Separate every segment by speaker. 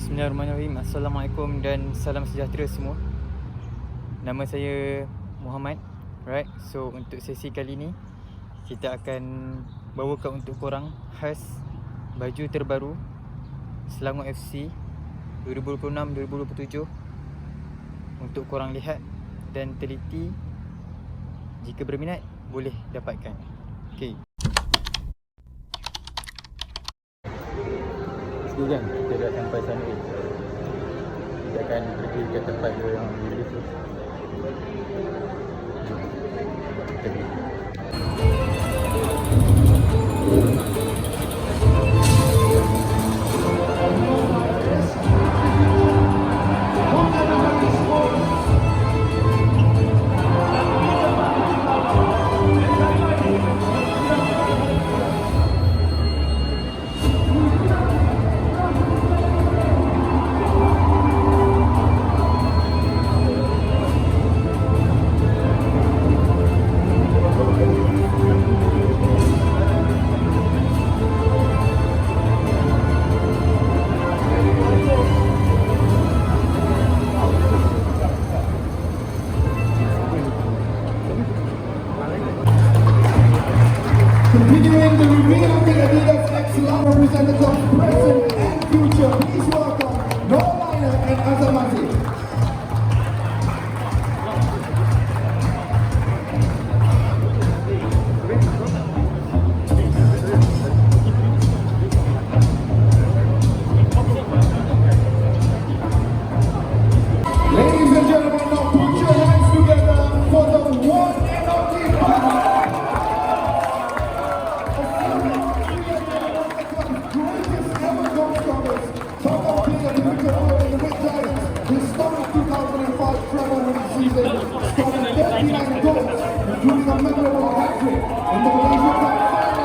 Speaker 1: Bismillahirrahmanirrahim. Assalamualaikum dan salam sejahtera semua. Nama saya Muhammad. Right, so untuk sesi kali ni kita akan bawakan untuk korang khas baju terbaru Selangor FC 2026-2027 untuk korang lihat dan teliti. Jika berminat boleh dapatkan. Okay, kan kita dah sampai sana ni. Kita akan pergi ke tempat yang release tu. Kita pergi.
Speaker 2: Continuing the reveal of the Adidas X Love representatives present and future, please welcome Noah Minor and Azamati. Ladies and gentlemen, now put your hands together for the one and only historic 2005 treble winning season, scoring 39 goals, including a memorable hat-trick in the Malaysia Cup final.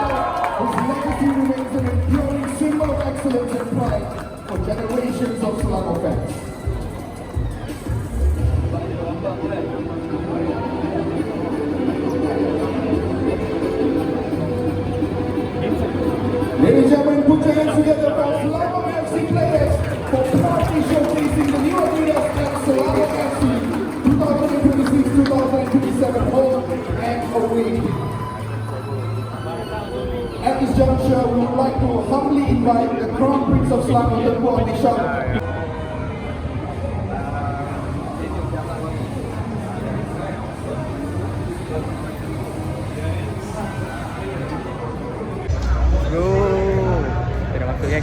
Speaker 2: His legacy remains an enduring symbol of excellence and pride for generations of Selangor fans. Ladies and gentlemen, put your hands together for Selangor FC players for proudly showcasing the new Adidas X Selangor FC 2026-2027 home and away. At this juncture, we would like to humbly invite the Crown Prince of Selangor, Tengku Abdi Syah.
Speaker 1: Go. Kita dah masuk kan.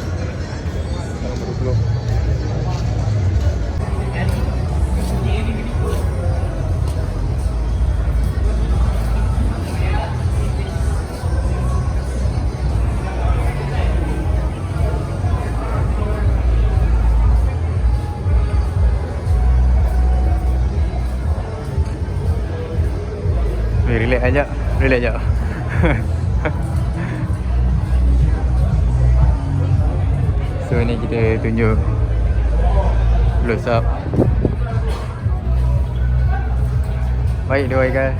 Speaker 1: Dalam berpeluh. Relax aja, relax aja. So ni kita tunjuk close up. Baik doa Haikal.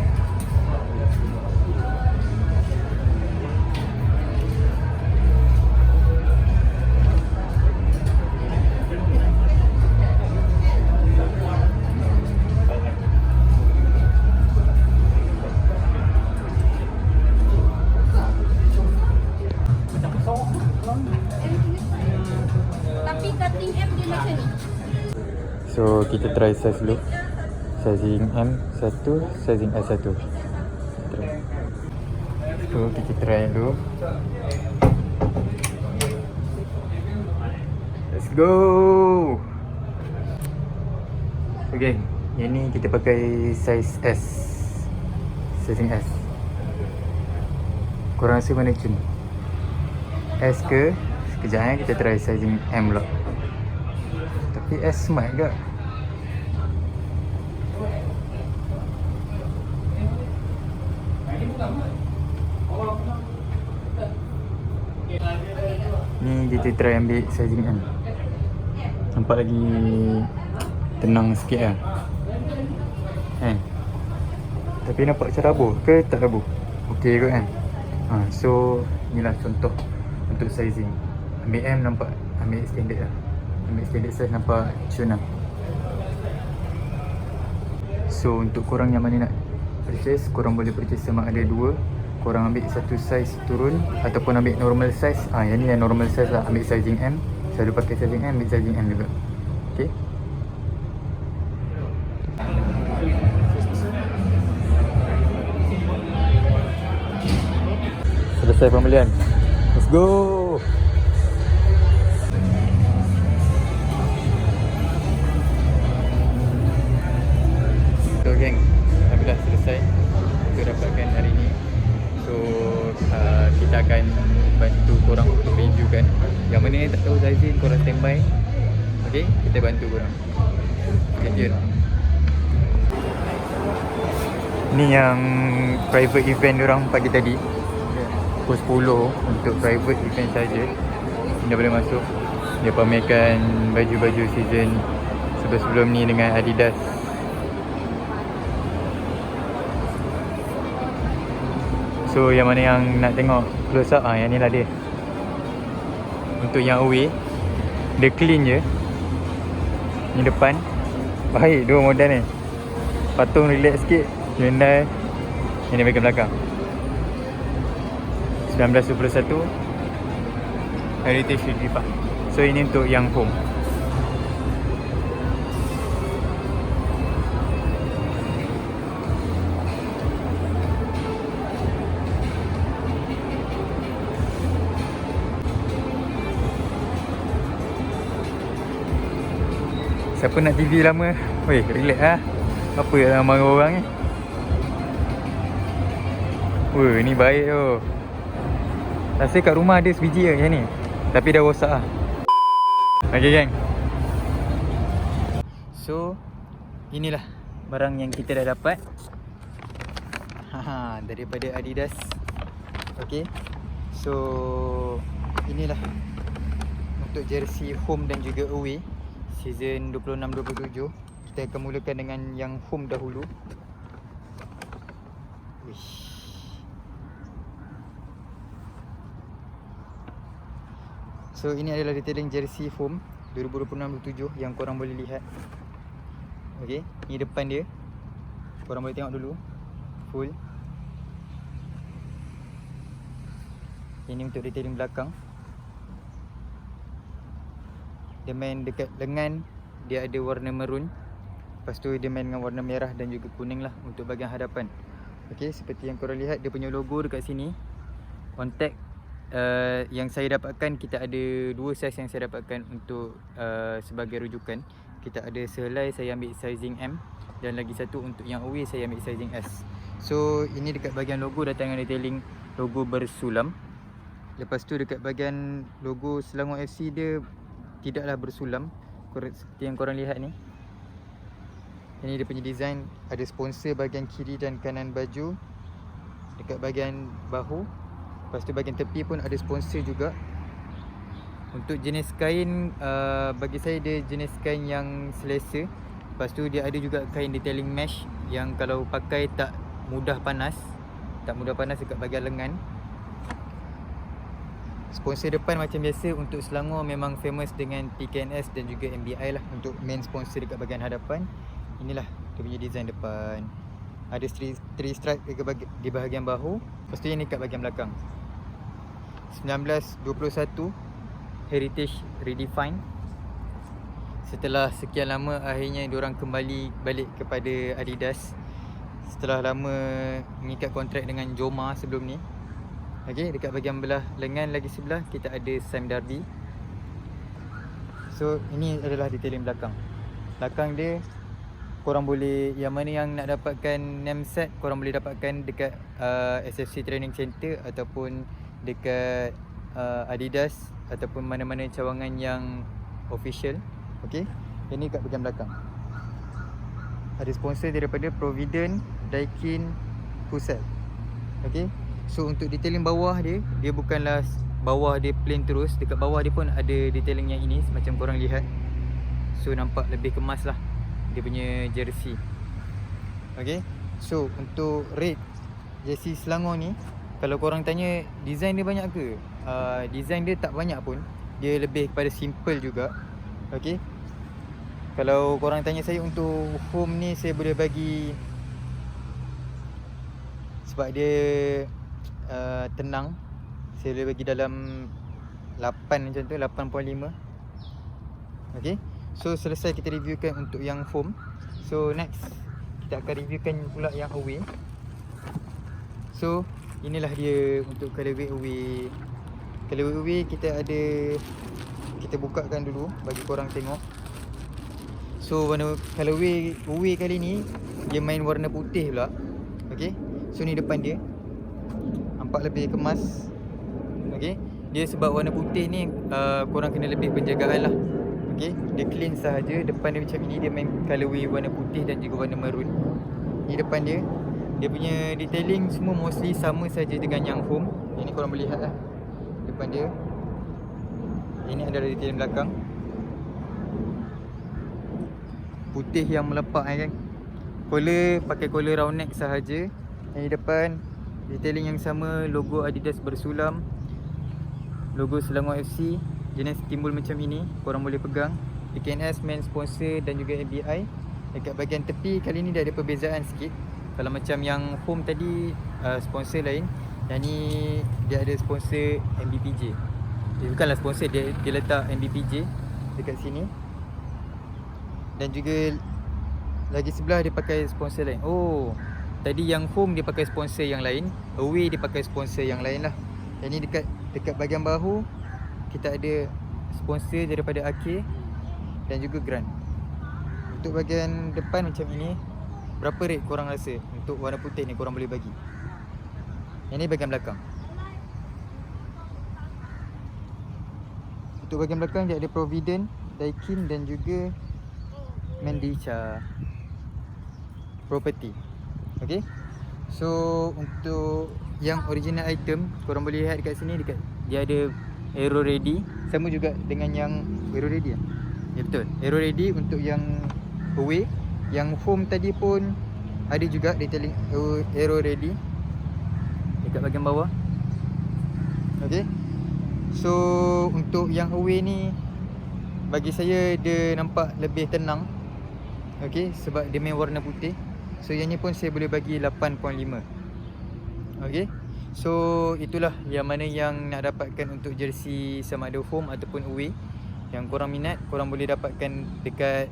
Speaker 3: Tapi cutting M dia macam ni.
Speaker 1: So kita try size dulu. Sizing M1, sizing S1. Try. So kita try dulu. Let's go. Okay, yang ni kita pakai size S. Sizing S. Korang rasa mana cun? S ke? Sekejap kita try sizing M pula. Tapi S smart ke? Ni kita try ambil sizing M. Nampak lagi tenang sikit lah. Tapi nampak macam rabuh ke tak rabuh? Okey kot kan? So inilah contoh untuk sizing. Ambil M nampak ambil standard lah. Ambil standard size nampak cun lah. So untuk korang yang mana nak purchase, korang boleh purchase sama ada dua. Korang ambil satu size turun ataupun ambil normal size. Yang ni yang normal size lah. Ambil sizing M. Selalu pakai sizing M, ambil sizing M juga. Okay. Selesai pembelian. Let's go. So geng, alhamdulillah selesai untuk dapatkan hari ni. So kita akan bantu korang untuk reviewkan. Yang mana tak tahu sizing, korang standby. Okay, kita bantu korang. Stay tune. Ni yang private event diorang pagi tadi, pukul 10 untuk private event saja. Dah boleh masuk. Dia pamerkan baju-baju season sebelum ni dengan Adidas. So yang mana yang nak tengok close up, yang ni lah dia. Untuk yang away, dia clean je. Ni depan. Baik, dua model ni. Patung relax sikit. Hyundai. Ini bahagian belakang. 1921 Heritage Ridley Park. So ini untuk yang home. Siapa nak TV lama? Weh, relax lah. Apa yang marah orang ni? Weh, ni baik tu. Rasa kat rumah ada sebiji je macam ni. Tapi dah rosak lah. Okay gang. So inilah barang yang kita dah dapat. Daripada Adidas. Okay. So inilah untuk jersey home dan juga away season 26-27. Kita akan mulakan dengan yang home dahulu. Wish. So ini adalah detailing jersey home 2026-27 yang korang boleh lihat. Okay, ni depan dia. Korang boleh tengok dulu. Full. Ini untuk detailing belakang. Dia main dekat lengan, dia ada warna maroon. Lepas tu dia main dengan warna merah dan juga kuning lah untuk bahagian hadapan. Okay, seperti yang korang lihat, dia punya logo dekat sini. Contact yang saya dapatkan, kita ada dua size yang saya dapatkan untuk sebagai rujukan. Kita ada sehelai saya ambil sizing M, dan lagi satu untuk yang away saya ambil sizing S. So ini dekat bahagian logo datang dengan detailing logo bersulam. Lepas tu dekat bahagian logo Selangor FC dia tidaklah bersulam seperti yang korang lihat ni. Ini dia punya design, ada sponsor bahagian kiri dan kanan baju. Dekat bahagian bahu, lepas tu bahagian tepi pun ada sponsor juga. Untuk jenis kain, bagi saya dia jenis kain yang selesa. Lepas tu dia ada juga kain detailing mesh yang kalau pakai tak mudah panas. Tak mudah panas dekat bahagian lengan. Sponsor depan macam biasa untuk Selangor memang famous dengan PKNS dan juga MBI lah untuk main sponsor dekat bahagian hadapan. Inilah dia punya design depan. Ada 3 stripe di bahagian bahu. Lepas tu ini kat bahagian belakang. 1921 Heritage Redefine. Setelah sekian lama akhirnya diorang kembali balik kepada Adidas. Setelah lama mengikat kontrak dengan Joma sebelum ni. Okay, dekat bahagian belah lengan lagi sebelah kita ada Sam Darby. So ini adalah detailing belakang. Belakang dia korang boleh, yang mana yang nak dapatkan name set, korang boleh dapatkan dekat SFC Training Center ataupun dekat Adidas ataupun mana-mana cawangan yang official. Okay, ini kat bahagian belakang ada sponsor daripada Provident, Daikin, Pusat. Okay, so untuk detailing bawah dia, dia bukanlah bawah dia plain terus. Dekat bawah dia pun ada detailing yang ini macam korang lihat. So nampak lebih kemas lah dia punya jersey. Okay, so untuk rate jersey Selangor ni, kalau korang tanya design dia banyak ke? Design dia tak banyak pun. Dia lebih kepada simple juga. Okey. Kalau korang tanya saya untuk foam ni, saya boleh bagi, sebab dia tenang, saya boleh bagi dalam 8 macam tu, 8.5. Okey. So selesai kita reviewkan untuk yang foam. So next kita akan reviewkan pula yang away. So inilah dia untuk colorway away. Colorway away kita ada, kita bukakan dulu bagi korang tengok. So warna colorway away kali ni dia main warna putih pula. Okey. So ni depan dia, nampak lebih kemas. Okey. Dia sebab warna putih ni korang kena lebih penjagaan lah. Okey. Dia clean sahaja. Depan dia macam ini, dia main colorway warna putih dan juga warna maroon. Ni depan dia. Dia punya detailing semua mostly sama saja dengan yang foam. Ini korang boleh lihat lah depan dia. Ini adalah detailing belakang, putih yang melepak kan. Collar pakai collar round neck sahaja. Yang depan detailing yang sama, logo Adidas bersulam, logo Selangor FC, jenis timbul macam ini, korang boleh pegang. PKNS main sponsor dan juga MBI. Dekat bahagian tepi kali ni dia ada perbezaan sikit. Kalau macam yang foam tadi sponsor lain, yang ni dia ada sponsor MBPJ. Dia bukanlah sponsor, dia letak MBPJ dekat sini. Dan juga lagi sebelah dia pakai sponsor lain. Oh, tadi yang foam dia pakai sponsor yang lain, away dia pakai sponsor yang lain lah. Yang ni dekat bahagian bahu kita ada sponsor daripada AK dan juga Grant. Untuk bahagian depan macam ini, berapa rate korang rasa untuk warna putih ni korang boleh bagi? Yang ni bahagian belakang. Untuk bahagian belakang dia ada Provident, Daikin dan juga Mendicha Property. Okay. So untuk yang original item, korang boleh lihat dekat sini, dia ada aero ready. Sama juga dengan yang aero ready lah. Ya betul, aero ready untuk yang away. Yang foam tadi pun ada juga detailing aero ready dekat bahagian bawah. Okay. So untuk yang away ni, bagi saya dia nampak lebih tenang. Okay, sebab dia main warna putih. So yang ni pun saya boleh bagi 8.5. Okay. So itulah yang mana yang nak dapatkan untuk jersey sama ada foam ataupun away. Yang korang minat, korang boleh dapatkan dekat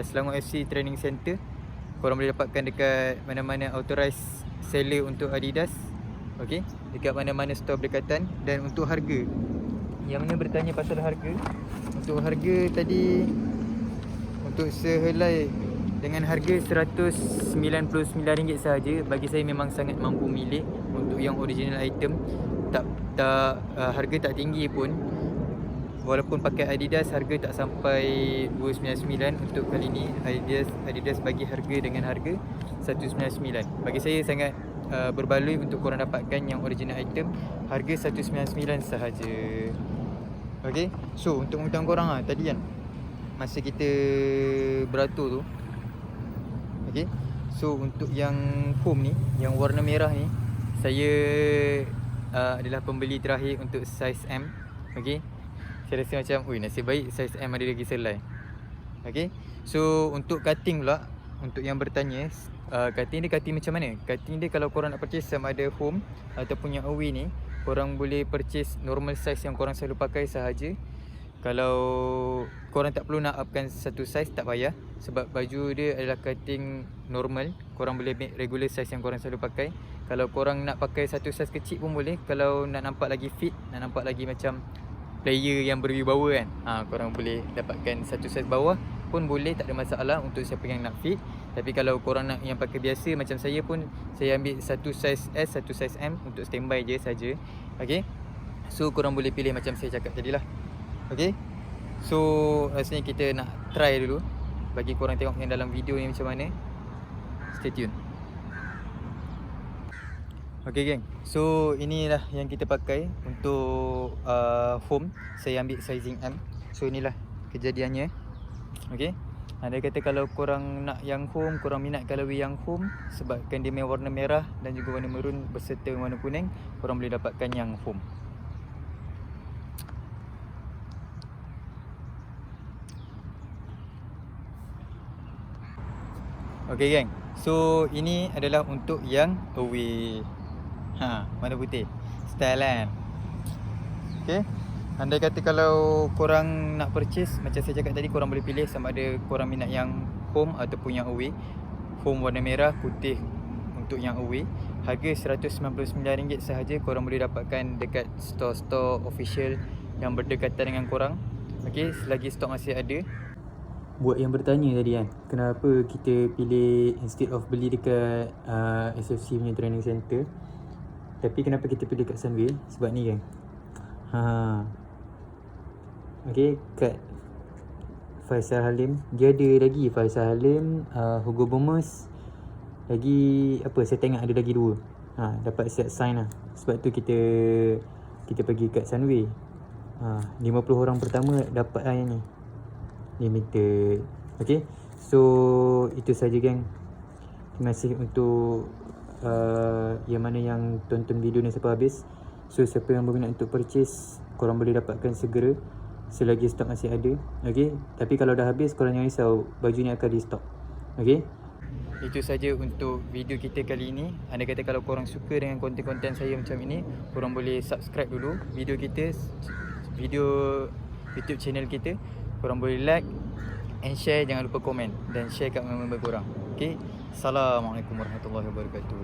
Speaker 1: Selangor FC Training Center. Korang boleh dapatkan dekat mana-mana authorized seller untuk Adidas. Okay, dekat mana-mana store berdekatan. Dan untuk harga, yang mana bertanya pasal harga, untuk harga tadi, untuk sehelai dengan harga RM199 sahaja, bagi saya memang sangat mampu milik untuk yang original item. Harga tak tinggi pun. Walaupun pakai Adidas, harga tak sampai RM299. Untuk kali ni Adidas bagi harga dengan harga RM199. Bagi saya sangat berbaloi untuk korang dapatkan yang original item, harga RM199 sahaja. Okay. So untuk mengetahui korang tadi kan, masa kita beratur tu, okay. So untuk yang foam ni, yang warna merah ni, saya adalah pembeli terakhir untuk size M. Okay. Saya rasa macam, nasib baik size M ada lagi selai. Okay. So untuk cutting pula, untuk yang bertanya, cutting dia macam mana? Cutting dia kalau korang nak purchase sama ada foam ataupun yang away ni, korang boleh purchase normal size yang korang selalu pakai sahaja. Kalau korang tak perlu nak upkan satu size, tak payah. Sebab baju dia adalah cutting normal, korang boleh make regular size yang korang selalu pakai. Kalau korang nak pakai satu size kecil pun boleh. Kalau nak nampak lagi fit, nak nampak lagi macam player yang berwibawa kan, korang boleh dapatkan satu size bawah pun boleh, tak ada masalah untuk siapa yang nak fit. Tapi kalau korang nak yang pakai biasa macam saya pun, saya ambil satu size S, satu size M untuk standby je saja. Okay. So korang boleh pilih macam saya cakap tadi lah. Okay. So rasanya kita nak try dulu, bagi korang tengok yang dalam video ni macam mana. Stay tune. Okay geng, so inilah yang kita pakai untuk foam. Saya ambil sizing M. So inilah kejadiannya. Okay. Dia kata kalau korang nak yang foam, korang minat colorway yang foam, sebabkan dia main warna merah dan juga warna maroon berserta warna kuning, korang boleh dapatkan yang foam. Okay geng. So ini adalah untuk yang away. Mana putih? Style kan. Okay. Andai kata kalau korang nak purchase, macam saya cakap tadi, korang boleh pilih sama ada korang minat yang home ataupun yang away. Home warna merah, putih untuk yang away. Harga RM199 sahaja korang boleh dapatkan dekat store-store official yang berdekatan dengan korang. Okay, selagi stok masih ada. Buat yang bertanya tadi kan, kenapa kita pilih instead of beli dekat SFC punya training center, tapi kenapa kita pilih kat Sunway? Sebab ni kan, okay, kat Faisal Halim, dia ada lagi Faisal Halim, Hugo Bomas, lagi apa, saya tengok ada lagi 2. Dapat set sign lah. Sebab tu kita pergi kat Sunway. 50 orang pertama dapat lah yang ni, limited. Okay, so itu saja geng. Terima kasih untuk yang mana yang tonton video ni sampai habis. So siapa yang berminat untuk purchase, korang boleh dapatkan segera selagi stok masih ada. Okay, tapi kalau dah habis, korang jangan risau, baju ni akan di stok. Okay, itu saja untuk video kita kali ini. Andai kata kalau korang suka dengan konten-konten saya macam ini, korang boleh subscribe dulu video kita, video YouTube channel kita. Korang boleh like and share, jangan lupa komen dan share kat member korang. Okay, Assalamualaikum warahmatullahi wabarakatuh.